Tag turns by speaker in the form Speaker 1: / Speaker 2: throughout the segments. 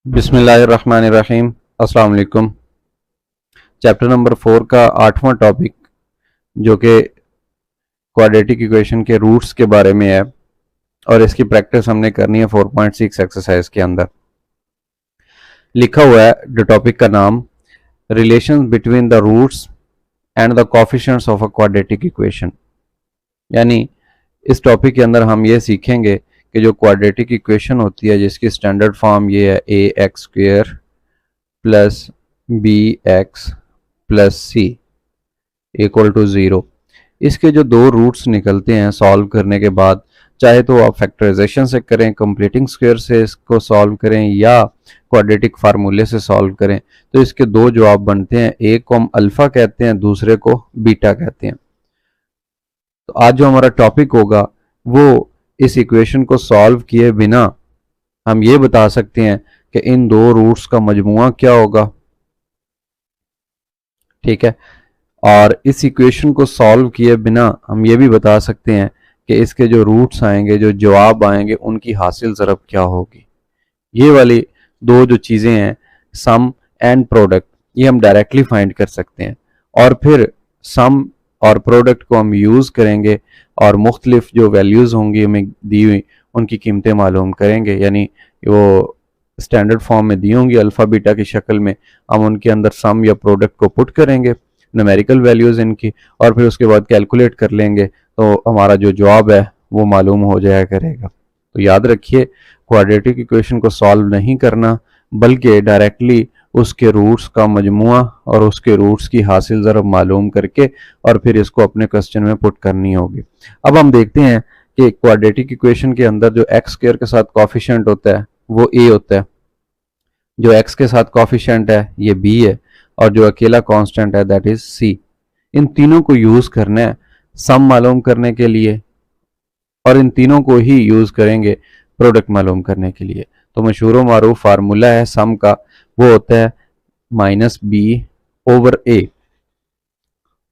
Speaker 1: बिस्मिल्लाहिर्रहमानिर्रहीम। अस्सलाम वालेकुम। चैप्टर नंबर 4 का 8वां टॉपिक जो कि क्वाड्रेटिक इक्वेशन के रूट्स के बारे में है और इसकी प्रैक्टिस हमने करनी है 4.6 एक्सरसाइज के अंदर। लिखा हुआ है द टॉपिक का नाम relation between the roots and the coefficients of a quadratic equation. यानी इस टॉपिक के अंदर हम ये सीखेंगे कि जो क्वाड्रेटिक इक्वेशन होती है जिसकी स्टैंडर्ड फॉर्म ये है A X square plus B X plus C equal to 0। इसके जो दो रूट्स निकलते हैं सॉल्व करने के बाद, चाहे तो आप फैक्टराइजेशन से करें, कंप्लीटिंग स्क्वायर से इसको सॉल्व करें या क्वाड्रेटिक फार्मूले से सॉल्व करें, तो इसके दो जवाब बनते हैं। एक को हम अल्फा कहते हैं, दूसरे को बीटा कहते हैं। तो आज जो हमारा टॉपिक होगा वो इस इक्वेशन को सॉल्व किए बिना हम ये बता सकते हैं कि इन दो रूट्स का मजमुआ क्या होगा। ठीक है, और इस इक्वेशन को सॉल्व किए बिना हम ये भी बता सकते हैं कि इसके जो रूट्स आएंगे, जो जवाब आएंगे, उनकी हासिल ज़रब क्या होगी। ये वाली दो जो चीज़ें हैं, सम एंड प्रोडक्ट, ये हम डायरेक्टली फाइंड कर सकते हैं और फिर सम और प्रोडक्ट को हम यूज़ करेंगे और मुख्तलिफ जो वैल्यूज़ होंगी हमें दी हुई उनकी कीमतें मालूम करेंगे। यानी वो स्टैंडर्ड फॉर्म में दी होंगी अल्फ़ा बीटा की शक्ल में, हम उनके अंदर सम या प्रोडक्ट को पुट करेंगे, न्यूमेरिकल वैल्यूज़ इनकी, और फिर उसके बाद कैलकुलेट कर लेंगे तो हमारा जो जवाब है वो मालूम हो जाया करेगा। तो याद रखिए, क्वाड्रेटिक इक्वेशन को सॉल्व नहीं करना बल्कि डायरेक्टली उसके रूट्स का मजमुआ और उसके रूट्स की हासिल ज़रब मालूम करके और फिर इसको अपने क्वेश्चन में पुट करनी होगी। अब हम देखते हैं कि क्वाड्रेटिक इक्वेशन के अंदर जो एक्स स्क्वायर के साथ कोफिशिएंट होता है वो ए होता है, जो एक्स के साथ कोफिशिएंट है ये बी है, और जो अकेला कांस्टेंट है दैट इज सी। इन तीनों को यूज़ करना है सम मालूम करने के लिए और इन तीनों को ही यूज़ करेंगे प्रोडक्ट मालूम करने के लिए। तो मशहूर मारूफ फार्मूला है सम का, वो होता है माइनस बी ओवर ए,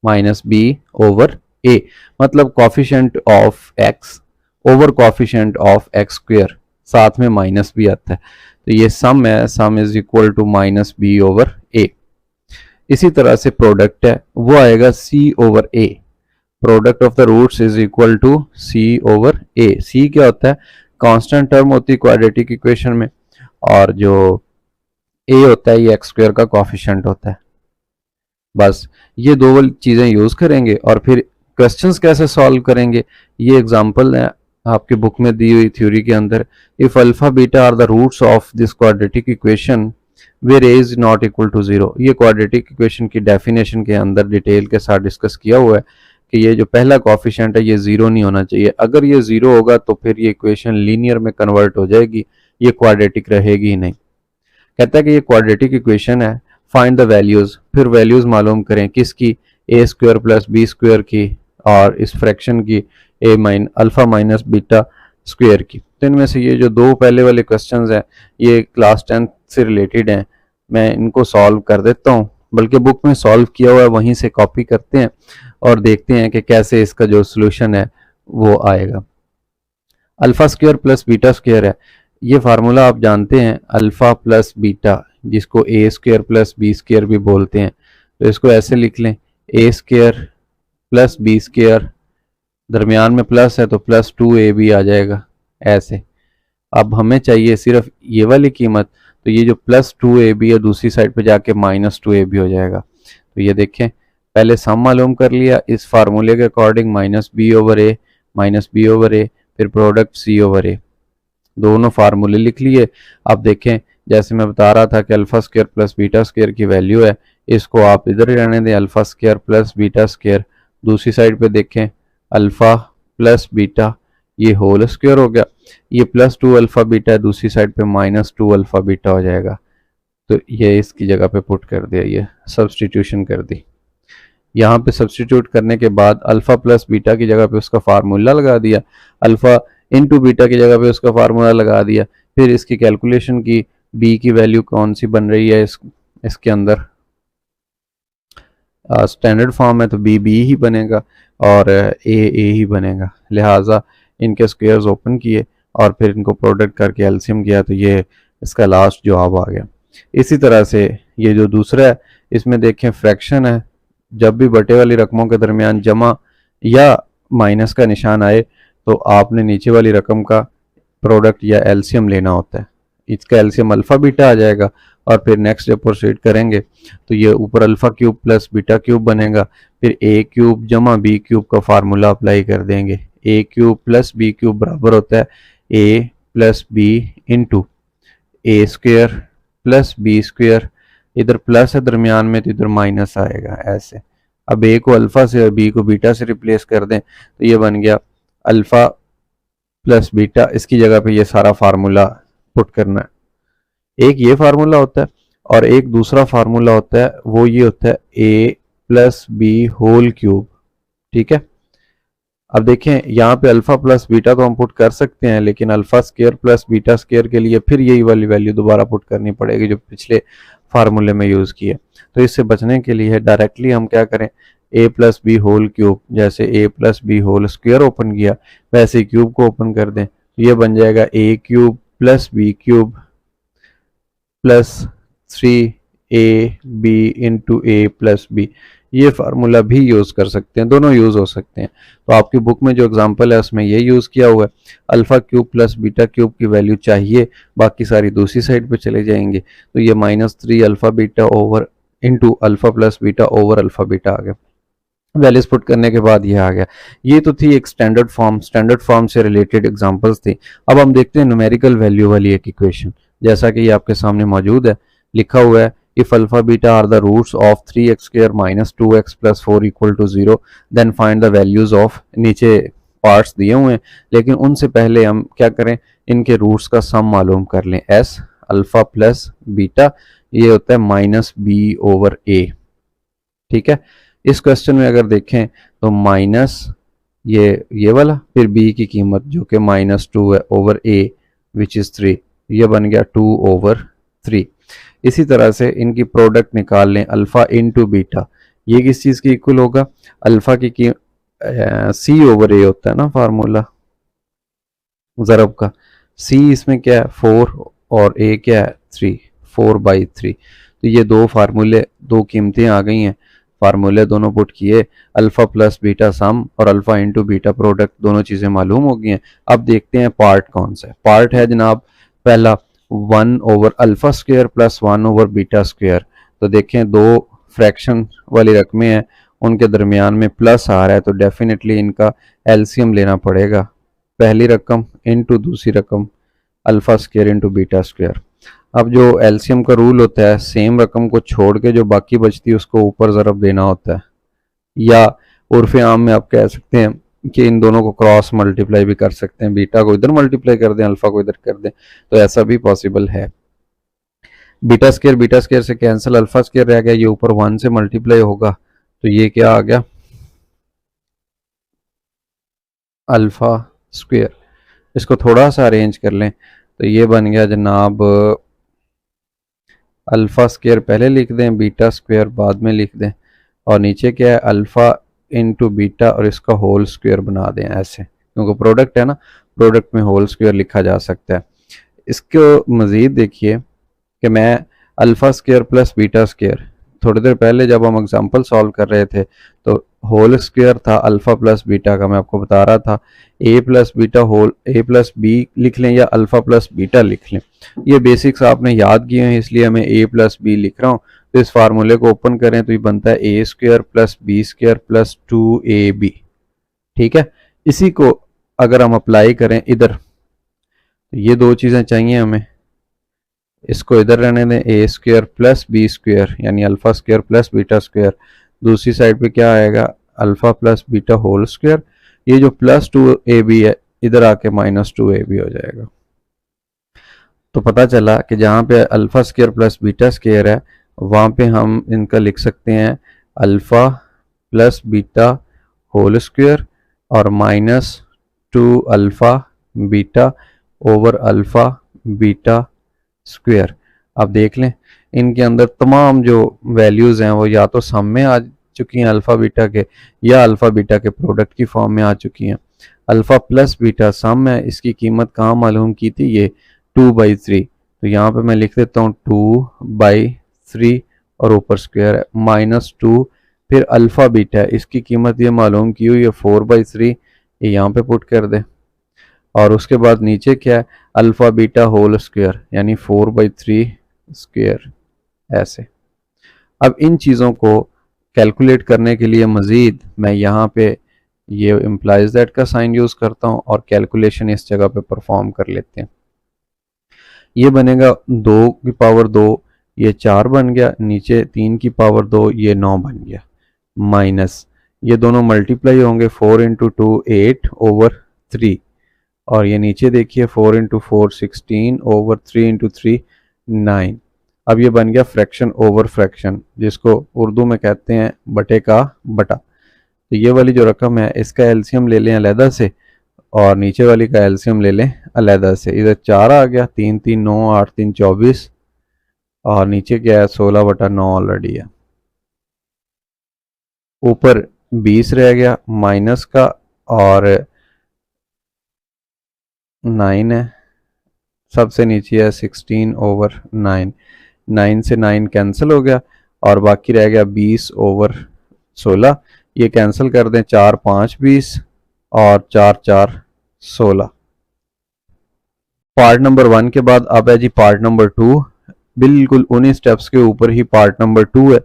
Speaker 1: माइनस बी ओवर ए, मतलब coefficient of x over coefficient of x square, साथ में माइनस भी आता है। तो ये सम है, sum is equal to minus B over A. इसी तरह से प्रोडक्ट है वो आएगा C over A, product of the roots is equal to C over A. C क्या होता है? कांस्टेंट टर्म होती है क्वाड्रेटिक इक्वेशन में, और जो ए होता है ये एक्स स्क्वायर का कोफिशिएंट होता है। बस ये दो चीज़ें यूज़ करेंगे और फिर क्वेश्चंस कैसे सॉल्व करेंगे, ये एग्जांपल है आपके बुक में दी हुई थ्योरी के अंदर। If alpha beta are the roots of this quadratic equation where a is not equal to 0। ये क्वाड्रेटिक इक्वेशन की डेफिनेशन के अंदर डिटेल के साथ डिस्कस किया हुआ है कि ये जो पहला कोफिशिएंट है ये 0 नहीं होना चाहिए। अगर ये 0 होगा तो फिर ये इक्वेशन लीनियर में कन्वर्ट हो जाएगी, ये क्वाड्रेटिक रहेगी ही नहीं। कहता है कि ये क्वाड्रेटिक इक्वेशन है, फाइंड द वैल्यूज, फिर वैल्यूज मालूम करें किसकी, ए स्क्वायर प्लस बी स्क्वायर की और इस फ्रैक्शन की अल्फा माइनस बीटा स्क्वायर की। तो इनमें से ये जो दो पहले वाले क्वेश्चंस हैं ये क्लास 10 से रिलेटेड हैं, मैं इनको सॉल्व कर देता हूँ, बल्कि बुक में सॉल्व किया हुआ है वहीं से कॉपी करते हैं और देखते हैं कि कैसे इसका जो सोल्यूशन है वो आएगा। Alpha square plus beta square है, ये फार्मूला आप जानते हैं, अल्फा प्लस बीटा, जिसको ए स्क्वायर प्लस बी स्क्वायर भी बोलते हैं। तो इसको ऐसे लिख लें, ए स्क्वायर प्लस बी स्क्वायर, दरमियान में प्लस है तो प्लस 2ab आ जाएगा ऐसे। अब हमें चाहिए सिर्फ ये वाली कीमत, तो ये जो प्लस 2ab है दूसरी साइड पे जाके माइनस 2ab हो जाएगा। तो ये देखें, पहले सम मालूम कर लिया इस फार्मूले के अकॉर्डिंग, माइनस बी ओवर ए माइनस बी ओवर ए, फिर प्रोडक्ट सी ओवर ए, दोनों फार्मूले लिख लिए। अब देखें जैसे मैं बता रहा था कि alpha square plus beta square की वैल्यू है, इसको आप इधर ही रहने दें, alpha square plus beta square. दूसरी साइड पे देखें अल्फा प्लस बीटा, ये होल स्क्वायर हो गया, ये प्लस 2 अल्फा बीटा है, दूसरी साइड पे माइनस 2 अल्फा बीटा हो जाएगा। तो ये इसकी जगह पे पुट कर दिया, ये सब्सटीट्यूशन कर दी। यहाँ पे सब्सटीट्यूट करने के बाद अल्फा प्लस बीटा की जगह पे उसका फार्मूला लगा दिया, अल्फा इनटू बीटा की जगह पे उसका फार्मूला लगा दिया। फिर इसकी कैलकुलेशन की, बी की वैल्यू कौन सी बन रही है इसके अंदर, स्टैंडर्ड फॉर्म है तो बी बी ही बनेगा और ए ही बनेगा। लिहाजा इनके स्क्वायर्स ओपन किए और फिर इनको प्रोडक्ट करके एलसीएम किया तो ये इसका लास्ट जवाब आ गया। इसी तरह से ये जो दूसरा है, इसमें देखें फ्रैक्शन है, जब भी बटे वाली रकमों के दरमियान जमा या माइनस का निशान आए तो आपने नीचे वाली रकम का प्रोडक्ट या एलसीएम लेना होता है। इसका एलसीएम अल्फा बीटा आ जाएगा और फिर नेक्स्ट जब प्रोसीड करेंगे तो ये ऊपर alpha cube plus beta cube बनेगा, फिर ए क्यूब जमा बी क्यूब का फार्मूला अप्लाई कर देंगे। ए क्यूब प्लस बी क्यूब बराबर होता है ए प्लस बी इंटू ए स्क्वेयर प्लस बी स्क्वेयर, इधर प्लस है दरमियान में तो इधर माइनस आएगा ऐसे। अब ए को अल्फा से और बी को बीटा से रिप्लेस कर दें तो ये बन गया अल्फा प्लस बीटा। इसकी जगह पे ये सारा फार्मूला पुट करना है। एक ये फार्मूला होता है और एक दूसरा फार्मूला होता है, वो ये होता है ए प्लस बी होल क्यूब। ठीक है, अब देखें यहाँ पे अल्फा प्लस बीटा तो हम पुट कर सकते हैं, लेकिन alpha square plus beta square के लिए फिर यही वाली वैल्यू दोबारा पुट करनी पड़ेगी जो पिछले फार्मूले में यूज की है। तो इससे बचने के लिए डायरेक्टली हम क्या करें, A plus B whole cube, जैसे A plus B whole square open किया वैसे क्यूब को ओपन कर दें तो ये बन जाएगा A cube plus B cube plus 3ab into A plus B. ये फार्मूला भी यूज कर सकते हैं, दोनों यूज हो सकते हैं। तो आपकी बुक में जो एग्जांपल है उसमें ये यूज किया हुआ है। Alpha cube plus beta cube की वैल्यू चाहिए, बाकी सारी दूसरी साइड पे चले जाएंगे तो ये -3 alpha beta over into alpha plus beta over alpha beta आ गया। वैल्यूज पुट करने के बाद ये आ गया। ये तो थी एक स्टैंडर्ड फॉर्म से रिलेटेड एग्जांपल्स थी। अब हम देखते हैं न्यूमेरिकल वैल्यू वाली एक इक्वेशन, जैसा कि ये आपके सामने मौजूद है। लिखा हुआ है if alpha beta are the roots of 3x square minus 2x plus 4 equal to 0 then find the values of, नीचे पार्ट्स दिए हुए हैं लेकिन उनसे पहले हम क्या करें, इनके रूट्स का सम मालूम कर लें। s अल्फा प्लस बीटा ये होता है माइनस बी ओवर ए। ठीक है, इस क्वेश्चन में अगर देखें तो माइनस ये वाला, फिर b की कीमत जो कि -2 है ओवर a विच इज 3, ये बन गया 2 ओवर 3। इसी तरह से इनकी प्रोडक्ट निकाल लें अल्फा इंटू बीटा, ये किस चीज़ की इक्वल होगा, अल्फा की सी ओवर ए होता है ना फार्मूला ज़रब का। सी इसमें क्या है 4 और ए क्या है 3, 4/3। तो ये दो फार्मूले, दो कीमतें आ गई हैं, फार्मूले दोनों पुट किए, अल्फा प्लस बीटा सम और अल्फा इंटू बीटा प्रोडक्ट, दोनों चीज़ें मालूम हो गई हैं। अब देखते हैं पार्ट कौन सा है। पार्ट है जनाब पहला 1 over alpha square plus 1 over beta square. तो देखें दो फ्रैक्शन वाली रकमें हैं, उनके दरमियान में प्लस आ रहा है तो डेफिनेटली इनका एलसीएम लेना पड़ेगा। पहली रकम इंटू दूसरी रकम alpha square into beta square. अब जो एलसीएम का रूल होता है, सेम रकम को छोड़ के जो बाकी बचती है उसको ऊपर ज़रब देना होता है, या उर्फ़ आम में आप कह सकते हैं कि इन दोनों को क्रॉस मल्टीप्लाई भी कर सकते हैं, बीटा को इधर मल्टीप्लाई कर दें अल्फा को इधर कर दें, तो ऐसा भी पॉसिबल है। बीटा स्क्वायर से कैंसिल, अल्फा स्क्वायर रह गया, ये ऊपर 1 से मल्टीप्लाई होगा तो ये क्या आ गया अल्फा स्क्वायर। इसको थोड़ा सा अरेंज कर लें तो ये बन गया जनाब अल्फा स्क्वायर पहले लिख दें, बीटा स्क्वायर बाद में लिख दें, और नीचे क्या है अल्फा इंटू बीटा और इसका होल स्क्वायर बना दें ऐसे, क्योंकि प्रोडक्ट है ना, प्रोडक्ट में होल स्क्वायर लिखा जा सकता है। इसको मज़ीद देखिए कि मैं alpha square plus beta square, थोड़ी देर पहले जब हम एग्जांपल सॉल्व कर रहे थे तो होल स्क्वायर था अल्फा प्लस बीटा का, मैं आपको बता रहा था ए प्लस बीटा होल, ए प्लस बी लिख लें या अल्फा प्लस बीटा लिख लें। ये बेसिक्स आपने याद किए हैं इसलिए मैं ए प्लस बी लिख रहा हूँ। तो इस फार्मूले को ओपन करें तो ये बनता है A square plus B square plus 2ab। ठीक है, इसी को अगर हम अप्लाई करें इधर तो ये दो चीज़ें चाहिए हमें, इसको इधर रहने दें, a square plus B square यानी alpha square plus beta square, दूसरी साइड पे क्या आएगा alpha plus beta whole square, ये जो प्लस 2ab है इधर आके -2ab हो जाएगा। तो पता चला कि जहाँ पे alpha square plus beta square है वहाँ पे हम इनका लिख सकते हैं alpha plus beta whole square और -2 alpha beta over alpha beta square. अब देख लें इनके अंदर तमाम जो वैल्यूज़ हैं वो या तो सम में आ चुकी हैं अल्फ़ा बीटा के, या अल्फ़ा बीटा के प्रोडक्ट की फॉर्म में आ चुकी हैं। अल्फ़ा प्लस बीटा सम है, इसकी कीमत कहाँ मालूम की थी, ये 2/3, तो यहाँ पे मैं लिख देता हूँ 2/3 और ऊपर स्क्वायर है -2, फिर अल्फ़ा बीटा है, इसकी कीमत ये मालूम की हुई है 4/3, ये यहाँ पे पुट कर दे। और उसके बाद नीचे क्या है, अल्फ़ा बीटा होल स्क्वायर यानी 4/3 स्क्वायर ऐसे। अब इन चीज़ों को कैलकुलेट करने के लिए मज़ीद मैं यहाँ पे ये इम्प्लाइज दैट का साइन यूज़ करता हूँ और कैलकुलेशन इस जगह पे परफॉर्म कर लेते हैं। ये बनेगा 2 की पावर 2, ये 4 बन गया, नीचे 3 की पावर 2, ये 9 बन गया, माइनस ये दोनों मल्टीप्लाई होंगे 4 इंटू 2 8/3, और ये नीचे देखिए 4 इंटू 4 16/3 इंटू 3 9। अब ये बन गया फ्रैक्शन ओवर फ्रैक्शन, जिसको उर्दू में कहते हैं बटे का बटा। तो ये वाली जो रकम है इसका एलसीएम ले लें अलहदा से और नीचे वाली का एलसीएम ले लें अलहदा से। इधर 4 आ गया, 3 3 9, 8 3 24, और नीचे क्या है 16/9 ऑलरेडी है। ऊपर 20 रह गया माइनस का, और 9 है, सबसे नीचे है 16/9, 9 से 9 कैंसिल हो गया और बाकी रह गया 20/16। ये कैंसिल कर दें, 4 5 20 और 4 4 16। पार्ट नंबर 1 के बाद अब है जी पार्ट नंबर 2, बिल्कुल उन्हीं स्टेप्स के ऊपर ही पार्ट नंबर 2 है।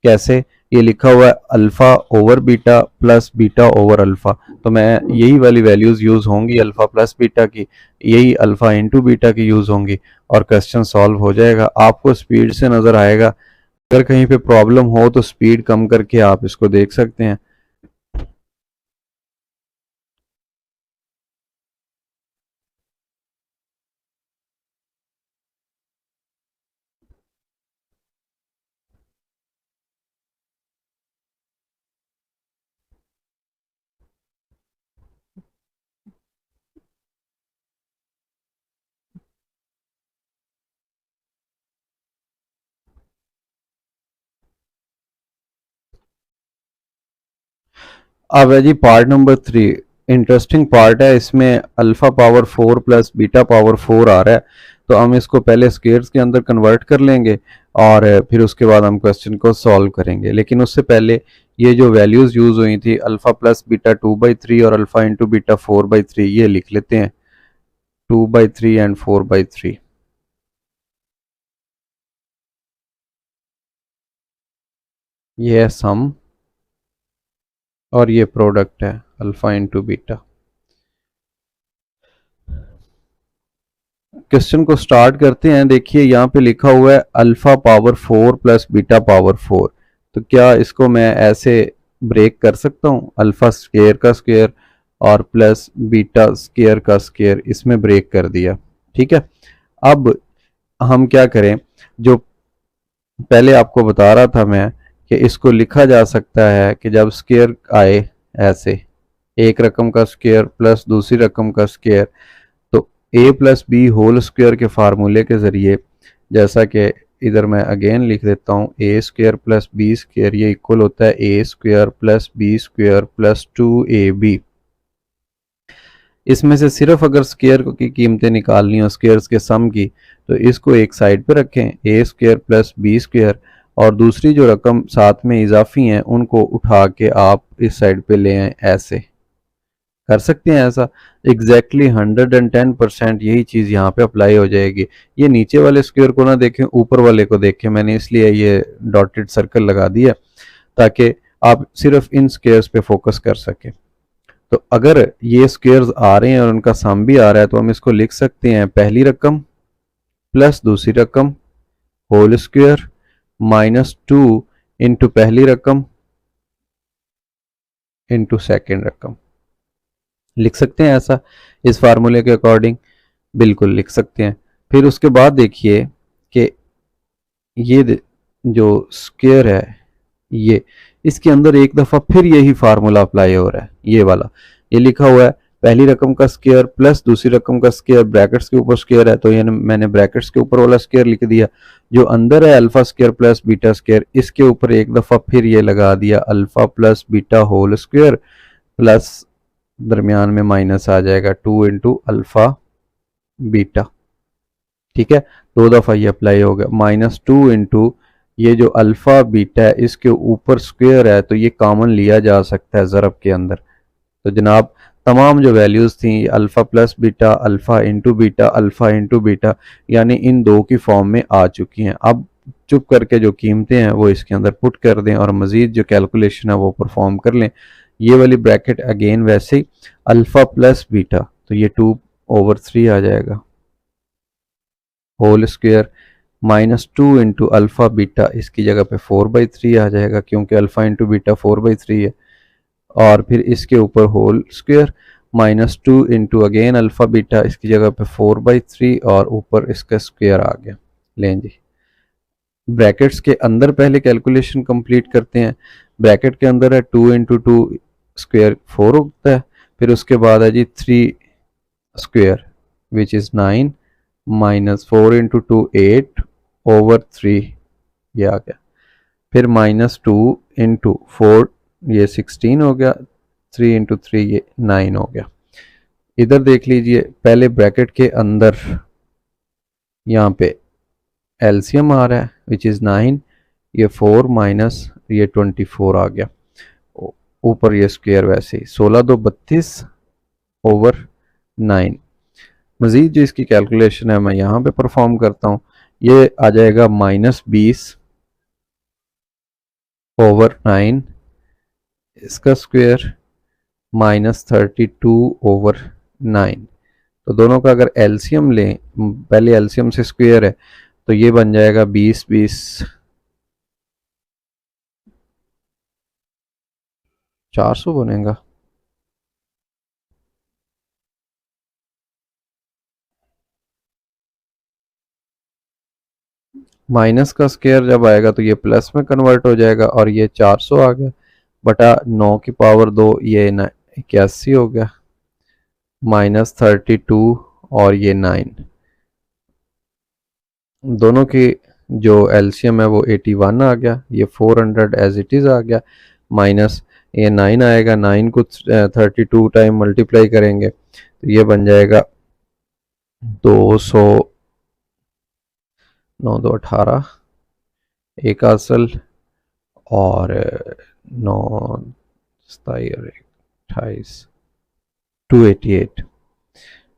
Speaker 1: कैसे, ये लिखा हुआ है alpha over beta plus beta over alpha, तो मैं यही वाली वैल्यूज यूज होंगी अल्फा प्लस बीटा की, यही अल्फा इंटू बीटा की यूज होंगी और क्वेश्चन सॉल्व हो जाएगा। आपको स्पीड से नजर आएगा, अगर कहीं पे प्रॉब्लम हो तो स्पीड कम करके आप इसको देख सकते हैं। अब है G part number 3, interesting part है, इसमें alpha power 4 plus beta power 4 आ रहा है। तो हम इसको पहले स्क्वेयर्स के अंदर कन्वर्ट कर लेंगे और फिर उसके बाद हम क्वेश्चन को सॉल्व करेंगे। लेकिन उससे पहले ये जो वैल्यूज यूज हुई थी अल्फा प्लस बीटा 2/3 और अल्फा इंटू बीटा 4/3, ये लिख लेते हैं 2/3 एंड 4/3। ये है सम और ये प्रोडक्ट है अल्फा इंटू बीटा। क्वेश्चन को स्टार्ट करते हैं। देखिए यहाँ पे लिखा हुआ है alpha power 4 plus beta power 4, तो क्या इसको मैं ऐसे ब्रेक कर सकता हूँ, अल्फा स्क्वायर का स्क्वायर और प्लस बीटा स्क्वायर का स्क्वायर, इसमें ब्रेक कर दिया। ठीक है, अब हम क्या करें, जो पहले आपको बता रहा था मैं कि इसको लिखा जा सकता है कि जब स्क्वायर आए ऐसे, एक रकम का स्क्वायर प्लस दूसरी रकम का स्क्वायर, तो a plus B whole square के फार्मूले के ज़रिए, जैसा कि इधर मैं अगेन लिख देता हूँ A square plus B square, ये इक्वल होता है A square plus B square plus 2ab। इसमें से सिर्फ अगर स्क्वायर की कीमतें निकालनी हो स्क्वायर्स के सम की, तो इसको एक साइड पे रखें ए स्क्वायर प्लस बी स्क्वायर, और दूसरी जो रकम साथ में इजाफी हैं उनको उठा के आप इस साइड पे ले आए, ऐसे कर सकते हैं। ऐसा एग्जैक्टली 110% यही चीज़ यहाँ पे अप्लाई हो जाएगी। ये नीचे वाले स्क्वायर को ना देखें, ऊपर वाले को देखें, मैंने इसलिए ये डॉटेड सर्कल लगा दिया ताकि आप सिर्फ इन स्क्वायर्स पे फोकस कर सकें। तो अगर ये स्क्वायर्स आ रहे हैं और उनका सम भी आ रहा है, तो हम इसको लिख सकते हैं पहली रकम प्लस दूसरी रकम होल स्क्वायर -2 इंटू पहली रकम इंटू सेकेंड रकम। लिख सकते हैं ऐसा इस फार्मूले के अकॉर्डिंग, बिल्कुल लिख सकते हैं। फिर उसके बाद देखिए कि ये जो स्क्वायर है ये, इसके अंदर एक दफ़ा फिर यही फार्मूला अप्लाई हो रहा है, ये वाला, ये लिखा हुआ है पहली रकम का स्क्वायर प्लस दूसरी रकम का स्क्वायर, ब्रैकेट्स के ऊपर स्क्वायर है तो ये मैंने ब्रैकेट्स के ऊपर वाला स्क्वायर लिख दिया। जो अंदर है alpha square plus beta square, इसके ऊपर एक दफ़ा फिर ये लगा दिया alpha plus beta whole square, plus दरमियान में माइनस आ जाएगा 2 इंटू अल्फा बीटा। ठीक है, 2 दफ़ा ये अप्लाई होगा। -2 इंटू ये जो अल्फ़ा बीटा है इसके ऊपर स्क्वायर है, तो ये कॉमन लिया जा सकता है ज़रब के अंदर। तो जनाब तमाम जो वैल्यूज़ थी alpha plus beta, alpha into beta, alpha into beta, यानी इन दो की फॉर्म में आ चुकी हैं। अब चुप करके जो कीमतें हैं वो इसके अंदर पुट कर दें और मज़ीद जो कैलकुलेशन है वो परफॉर्म कर लें। ये वाली ब्रैकेट अगेन वैसे ही अल्फ़ा प्लस बीटा, तो ये 2/3 आ जाएगा whole square, -2 into alpha beta इसकी जगह पे 4/3 आ जाएगा क्योंकि अल्फ़ा इंटू बीटा 4/3 है, और फिर इसके ऊपर whole square -2 into again alpha beta इसकी जगह पे 4/3 और ऊपर इसका स्क्वायर आ गया। लें जी, ब्रैकेट्स के अंदर पहले कैलकुलेशन कंप्लीट करते हैं। ब्रैकेट के अंदर है 2 इंटू 2 स्क्वायर 4 होता है, फिर उसके बाद है जी 3 स्क्वायर विच इज़ 9 -4 इंटू 2 8/3 ये आ गया, फिर -2 इंटू 4 ये 16 हो गया, 3 इंटू 3 ये 9 हो गया। इधर देख लीजिए पहले ब्रैकेट के अंदर यहाँ पे एलसीएम आ रहा है विच इज़ 9, ये 4 माइनस ये 24 आ गया, ऊपर ये स्क्वायर वैसे ही 16 2 32/9। मज़ीद जो इसकी कैलकुलेशन है मैं यहाँ पे परफॉर्म करता हूँ, ये आ जाएगा -20/9 इसका स्क्वायर -32/9। तो दोनों का अगर एलसीएम लें, पहले एलसीएम से स्क्वायर है, तो ये बन जाएगा 20 400 बनेगा। माइनस का स्क्वायर जब आएगा तो ये प्लस में कन्वर्ट हो जाएगा और ये 400 आ गया बटा 9 की पावर 2, ये 81 हो गया, -32 और ये 9, दोनों की जो एलसीएम है वो 81 आ गया, ये 400 एज इट इज़ आ गया, माइनस ये 9 आएगा, 9 को 32 टाइम मल्टीप्लाई करेंगे तो ये बन जाएगा 200, 9 2 18, एक असल और 9 27 और 28 288,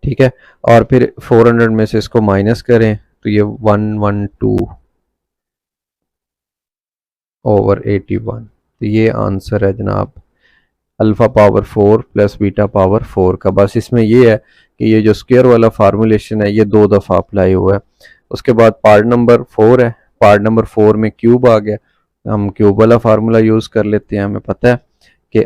Speaker 1: ठीक है। और फिर 400 में से इसको माइनस करें तो ये 112/81, तो ये आंसर है जनाब alpha power 4 plus beta power 4 का। बस इसमें ये है कि ये जो स्क्वायर वाला फार्मूलेशन है ये 2 दफ़ा अप्लाई हुआ है। उसके बाद पार्ट नंबर 4 है, पार्ट नंबर 4 में क्यूब आ गया, हम क्यूब वाला फार्मूला यूज़ कर लेते हैं। हमें पता है कि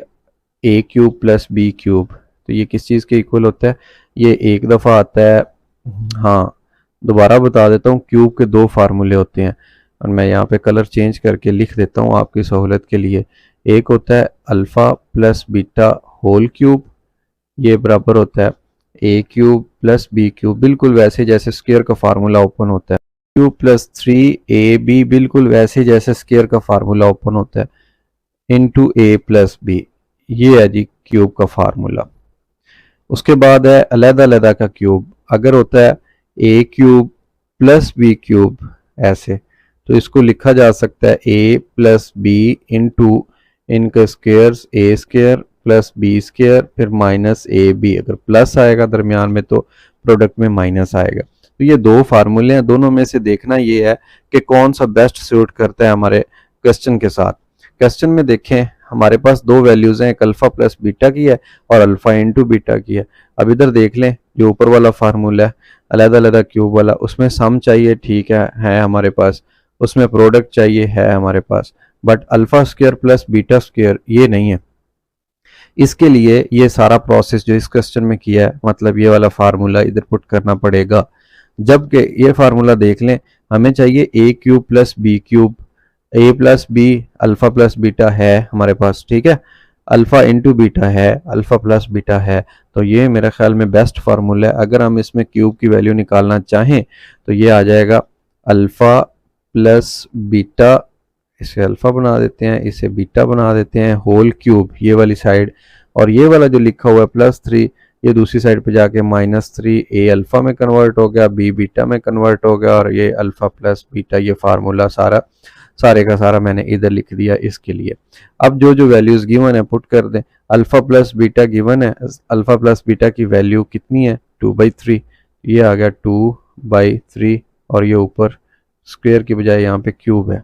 Speaker 1: ए क्यूब प्लस बी क्यूब, तो ये किस चीज़ के इक्वल होता है, ये एक दफ़ा आता है, हाँ दोबारा बता देता हूँ, क्यूब के 2 फार्मूले होते हैं और मैं यहाँ पे कलर चेंज करके लिख देता हूँ आपकी सहूलत के लिए। एक होता है alpha plus beta whole cube, ये बराबर होता है a cube plus B cube, बिल्कुल वैसे जैसे स्क्वायर का फार्मूला ओपन होता है, क्यूब प्लस 3ab, बिल्कुल वैसे जैसे स्क्वायर का फार्मूला ओपन होता है, इंटू ए प्लस बी, ये है जी क्यूब का फार्मूला। उसके बाद है अलग-अलग का क्यूब, अगर होता है a cube plus B cube ऐसे, तो इसको लिखा जा सकता है ए प्लस बी इंटू इनका स्क्वायर ए स्क्वायर प्लस बी स्क्वायर फिर माइनस ए बी, अगर प्लस आएगा दरमियान में तो प्रोडक्ट में माइनस आएगा। तो ये 2 फार्मूले हैं, दोनों में से देखना ये है कि कौन सा बेस्ट सूट करता है हमारे क्वेश्चन के साथ। क्वेश्चन में देखें हमारे पास 2 वैल्यूज़ हैं, एक अल्फ़ा प्लस बीटा की है और अल्फ़ा इंटू बीटा की है। अब इधर देख लें जो ऊपर वाला फार्मूला है अलग-अलग क्यूब वाला, उसमें सम चाहिए, ठीक है हमारे पास, उसमें प्रोडक्ट चाहिए है हमारे पास, but alpha square plus beta square ये नहीं है। इसके लिए ये सारा प्रोसेस जो इस क्वेश्चन में किया है, मतलब ये वाला फार्मूला इधर पुट करना पड़ेगा। जबकि ये फार्मूला देख लें, हमें चाहिए A cube plus B cube, A plus B alpha plus beta है हमारे पास, ठीक है, अल्फ़ा इंटू बीटा है, अल्फ़ा प्लस बीटा है, तो ये मेरे ख्याल में बेस्ट फार्मूला है। अगर हम इसमें क्यूब की वैल्यू निकालना चाहें तो ये आ जाएगा अल्फ़ा प्लस बीटा, इसे अल्फ़ा बना देते हैं, इसे बीटा बना देते हैं, होल क्यूब ये वाली साइड, और ये वाला जो लिखा हुआ है +3 ये दूसरी साइड पे जाके -3 ए अल्फ़ा में कन्वर्ट हो गया, बी बीटा में कन्वर्ट हो गया, और ये अल्फ़ा प्लस बीटा, ये फार्मूला सारे का सारा मैंने इधर लिख दिया इसके लिए। अब जो जो वैल्यूज़ गिवन है पुट कर दें। अल्फ़ा प्लस बीटा गिवन है, अल्फ़ा प्लस बीटा की वैल्यू कितनी है 2/3, ये आ गया 2/3, और ये ऊपर स्क्वायर की बजाय यहाँ पे क्यूब है।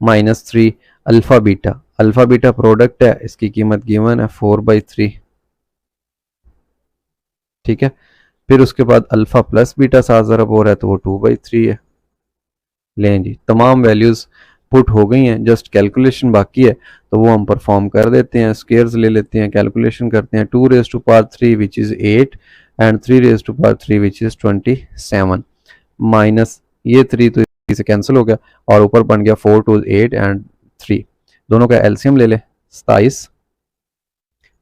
Speaker 1: -3 अल्फ़ा बीटा प्रोडक्ट है, इसकी कीमत गिवन है 4/3, ठीक है। फिर उसके बाद अल्फ़ा प्लस बीटा साथ ज़रब हो रहा है तो वो 2/3 है। लें जी, तमाम वैल्यूज़ पुट हो गई हैं, जस्ट कैलकुलेशन बाकी है, तो वो हम परफॉर्म कर देते हैं। स्क्वायर्स ले लेते हैं, कैलकुलेशन करते हैं। 2 raise to power 3 which is 8 and 3 raise to power 3 which is 27, minus ये 3 तो इसे कैंसिल हो गया, और ऊपर बन गया 4 2 8 एंड 3, दोनों का एलसीएम ले ले 27,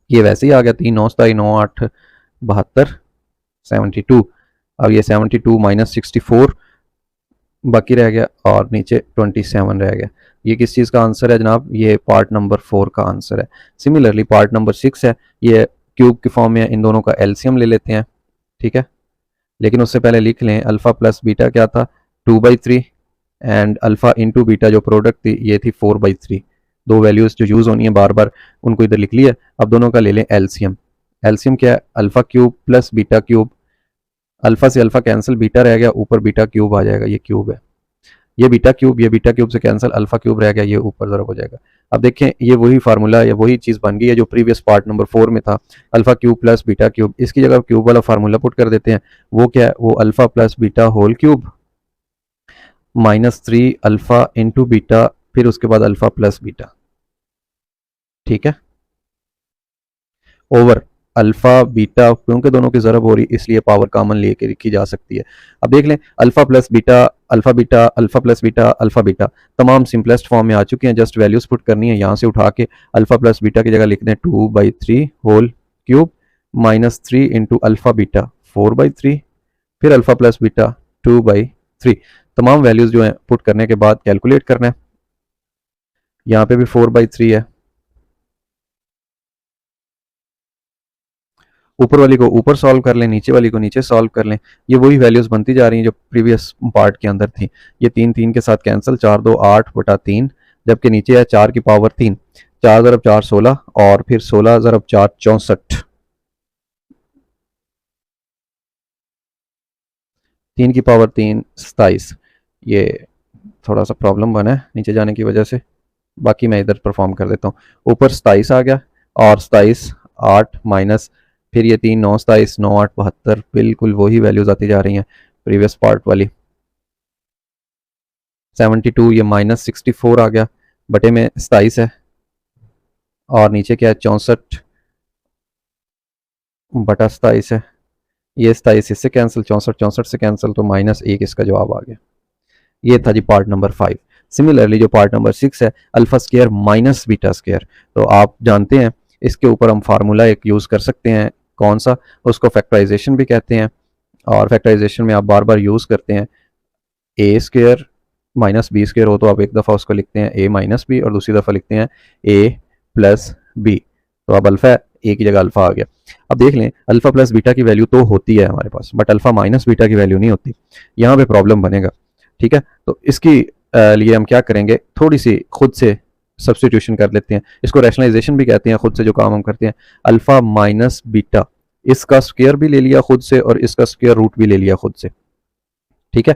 Speaker 1: ये वैसे ही आ गया 3 9 27 9 8 72 72। अब ये 72 माइनस 64 बाकी रह गया, और नीचे 27 रह गया। ये किस चीज़ का आंसर है जनाब? ये पार्ट नंबर 4 का आंसर है। सिमिलरली पार्ट नंबर 6 है, ये क्यूब के फॉर्म में है, इन दोनों का एलसीएम ले लेते हैं, ठीक है। लेकिन उससे पहले लिख लें अल्फ़ा प्लस बीटा क्या था 2/3, एंड अल्फ़ा इंटू बीटा जो प्रोडक्ट थी ये थी 4/3। दो वैल्यूज़ जो यूज़ होनी है बार बार उनको इधर लिख लिया। अब दोनों का ले लें एलसीएम। एलसीएम क्या है? Alpha cube plus beta cube, alpha से अल्फ़ा कैंसिल, बीटा रह गया, ऊपर बीटा क्यूब आ जाएगा, ये क्यूब है। ये बीटा क्यूब से कैंसिल, अल्फ़ा क्यूब रह गया, ये ऊपर ज़रा हो जाएगा। अब देखें ये वही फार्मूला या वही चीज़ बन गई है जो प्रीवियस पार्ट नंबर 4 में था, alpha cube plus beta cube. इसकी जगह क्यूब वाला फार्मूला पुट कर देते हैं। वो क्या है? वो alpha plus beta whole cube -3 alpha into beta, फिर उसके बाद अल्फ़ा प्लस बीटा, ठीक है, ओवर अल्फ़ा बीटा, क्योंकि दोनों की ज़रब हो रही इसलिए पावर कॉमन लेके लिखी जा सकती है। अब देख लें alpha plus beta, alpha beta, alpha plus beta, alpha beta, तमाम सिंपलेस्ट फॉर्म में आ चुके हैं। जस्ट वैल्यूज़ पुट करनी है, यहाँ से उठा के अल्फ़ा प्लस बीटा की जगह लिख दें 2/3 whole cube -3 into alpha beta 4/3, फिर अल्फ़ा प्लस बीटा 2/3। तमाम वैल्यूज़ जो हैं पुट करने के बाद कैलकुलेट करना है। यहाँ पे भी 4/3 है, ऊपर वाली को ऊपर सॉल्व कर लें, नीचे वाली को नीचे सॉल्व कर लें। ये वही वैल्यूज़ बनती जा रही हैं जो प्रीवियस पार्ट के अंदर थी। ये 3 3 के साथ कैंसिल, 4 2 8/3, जबकि नीचे है 4 की पावर 3, 4 ज़रब 4 16, और फिर 16 ज़रब 4 64, 3 की पावर 3 27। ये थोड़ा सा प्रॉब्लम बना है नीचे जाने की वजह से, बाकी मैं इधर परफॉर्म कर देता हूँ। ऊपर 27 आ गया, और 27 8 माइनस, फिर ये 3 9 27 9 8 72, बिल्कुल वही वैल्यूज आती जा रही हैं प्रीवियस पार्ट वाली। 72 ये -64 आ गया, बटे में 27 है, और नीचे क्या है 64 बटा 27 है। ये 27 इससे कैंसिल, 64 64 से कैंसिल, तो -1 इसका जवाब आ गया। ये था जी पार्ट नंबर 5। सिमिलरली जो पार्ट नंबर 6 है alpha square minus beta square, तो आप जानते हैं इसके ऊपर हम फार्मूला एक यूज़ कर सकते हैं, कौन सा? उसको फैक्टराइजेशन भी कहते हैं, और फैक्टराइजेशन में आप बार बार यूज़ करते हैं ए स्क्वायर माइनस बी स्क्वायर हो तो आप एक दफ़ा उसको लिखते हैं ए माइनस बी, और दूसरी दफ़ा लिखते हैं ए प्लस बी। तो अब अल्फ़ा ए की जगह अल्फ़ा आ गया। अब देख लें अल्फ़ा प्लस बीटा की वैल्यू तो होती है हमारे पास, बट अल्फ़ा माइनस बीटा की वैल्यू नहीं होती। यहाँ पे प्रॉब्लम बनेगा, ठीक है। तो इसकी लिए हम क्या करेंगे, थोड़ी सी खुद से सब्सटीट्यूशन कर लेते हैं। इसको रैशनलाइजेशन भी कहते हैं, खुद से जो काम हम करते हैं। अल्फ़ा माइनस बीटा, इसका स्क्वायर भी ले लिया खुद से, और इसका स्क्वायर रूट भी ले लिया खुद से, ठीक है।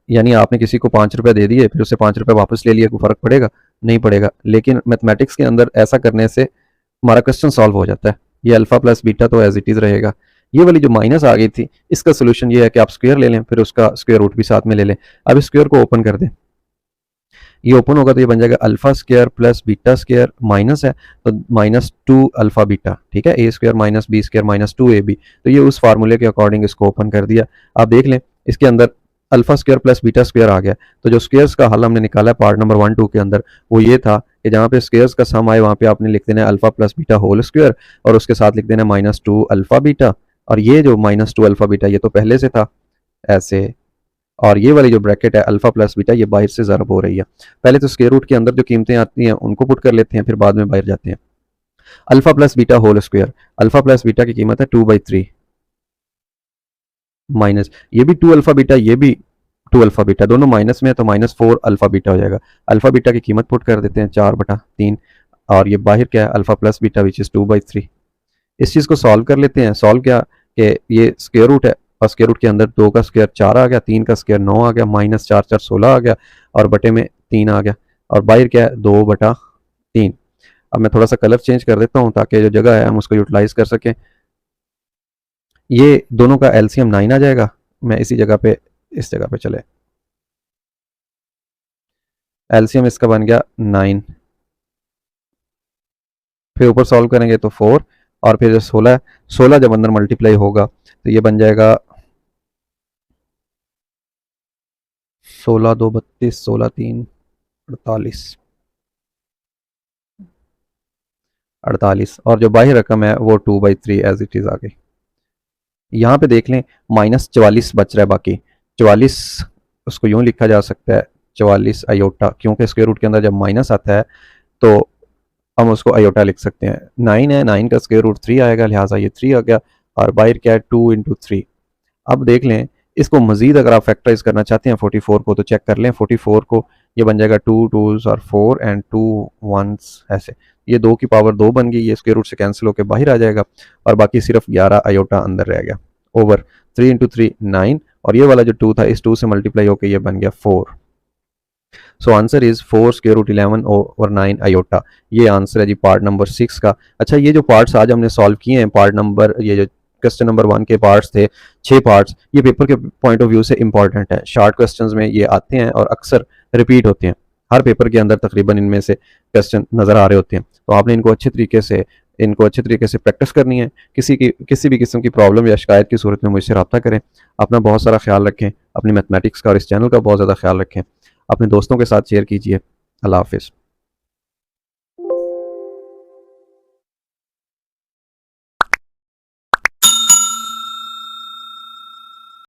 Speaker 1: यानी आपने किसी को 5 रुपये दे दिए, फिर उससे 5 रुपये वापस ले लिया, कोई फ़र्क पड़ेगा? नहीं पड़ेगा। लेकिन मैथमेटिक्स के अंदर ऐसा करने से हमारा क्वेश्चन सॉल्व हो जाता है। ये अल्फ़ा प्लस बीटा तो एज इट इज़ रहेगा। ये वाली जो माइनस आ गई थी, इसका सोल्यूशन ये है कि आप स्क्वायर ले लें, फिर उसका स्क्वायर रूट भी साथ में ले लें। अब इस स्क्वायर को ओपन कर दें, ये ओपन होगा तो ये बन जाएगा alpha square plus beta square, minus है तो -2 अल्फ़ा बीटा, ठीक है। A square minus B square -2 A B, तो ये उस फार्मूले के अकॉर्डिंग इसको ओपन कर दिया। आप देख लें इसके अंदर alpha square plus beta square आ गया। तो जो स्क्वायर्स का हल हमने निकाला है पार्ट नंबर 1 2 के अंदर, वो ये था कि जहाँ पे स्क्वायर्स का सम आए वहाँ पे आपने लिख देना है alpha plus beta whole square, और उसके साथ लिख देना -2 अल्फ़ा बीटा। और ये जो -2 अल्फ़ा बीटा ये तो पहले से था ऐसे, और ये वाली जो ब्रैकेट है अल्फ़ा प्लस बीटा ये बाहर से ज़रब हो रही है। पहले तो स्क्वायर रूट के अंदर जो कीमतें आती हैं उनको पुट कर लेते हैं, फिर बाद में बाहर जाते हैं। Alpha plus beta whole square, alpha plus beta की कीमत है 2/3 माइनस ये भी 2 अल्फा बीटा, ये भी 2 अल्फा बीटा, दोनों माइनस में है तो -4 अल्फा बीटा हो जाएगा। अल्फा बीटा की कीमत पुट कर देते हैं 4/3 और ये बाहर क्या है alpha plus beta which is 2/3। इस चीज़ को सॉल्व कर लेते हैं। सॉल्व क्या कि ये स्क्वायर रूट है और स्क्वायर रूट के अंदर 2 का स्क्वायर 4 आ गया, 3 का स्क्वायर 9 आ गया, -4 4 16 आ गया और बटे में 3 आ गया और बाहर क्या है 2/3। अब मैं थोड़ा सा कलर चेंज कर देता हूँ ताकि जो जगह है हम उसको यूटिलाइज कर सकें। ये दोनों का एलसीएम 9 आ जाएगा। मैं इसी जगह पे, इस जगह पे चले, एलसीएम इसका बन गया 9। फिर ऊपर सॉल्व करेंगे तो 4 और फिर 16, 16 जब अंदर मल्टीप्लाई होगा तो ये बन जाएगा 16 2 32, 16 3 48, 48 और जो बाहर रकम है वो 2/3 एज इट इज़ आ गई। यहाँ पे देख लें -44 बच रहा है बाकी। 44 उसको यूँ लिखा जा सकता है 44 आयोटा, क्योंकि स्क्वायर रूट के अंदर जब माइनस आता है तो हम उसको आयोटा लिख सकते हैं। 9 है, 9 का स्क्वायर रूट 3 आएगा, लिहाजा ये 3 आ गया और बाहर क्या है 2 × 3। अब देख लें इसको मजीद अगर आप फैक्टराइज करना चाहते हैं 44 को तो चेक कर लें। 44 को ये बन जाएगा 2 2s और 4 एंड 2 1s, ऐसे ये 2 की पावर 2 बन गई, ये स्क्वायर रूट से कैंसिल होकर बाहर आ जाएगा और बाकी सिर्फ 11 आयोटा अंदर रह गया ओवर 3 × 3 9 और ये वाला जो 2 था इस 2 से मल्टीप्लाई होकर ये बन गया 4। So answer is 4 square root 11 over 9 iota. ये आंसर है जी पार्ट नंबर 6 का। अच्छा, ये जो पार्ट्स आज हमने सॉल्व किए हैं, पार्ट नंबर, ये जो क्वेश्चन नंबर 1 के पार्ट्स थे 6 पार्ट्स, ये पेपर के पॉइंट ऑफ व्यू से इंपॉर्टेंट है। शॉर्ट क्वेश्चंस में ये आते हैं और अक्सर रिपीट होते हैं। हर पेपर के अंदर तकरीबन इनमें से क्वेश्चन नज़र आ रहे होते हैं, तो आपने इनको अच्छे तरीके से प्रैक्टिस करनी है। किसी भी किस्म की प्रॉब्लम या शिकायत की सूरत में मुझसे रब्ता करें। अपना बहुत सारा ख्याल रखें, अपनी मैथमेटिक्स का और इस चैनल का बहुत ज़्यादा ख्याल रखें। अपने दोस्तों के साथ शेयर कीजिए। अल्लाह हाफिज़।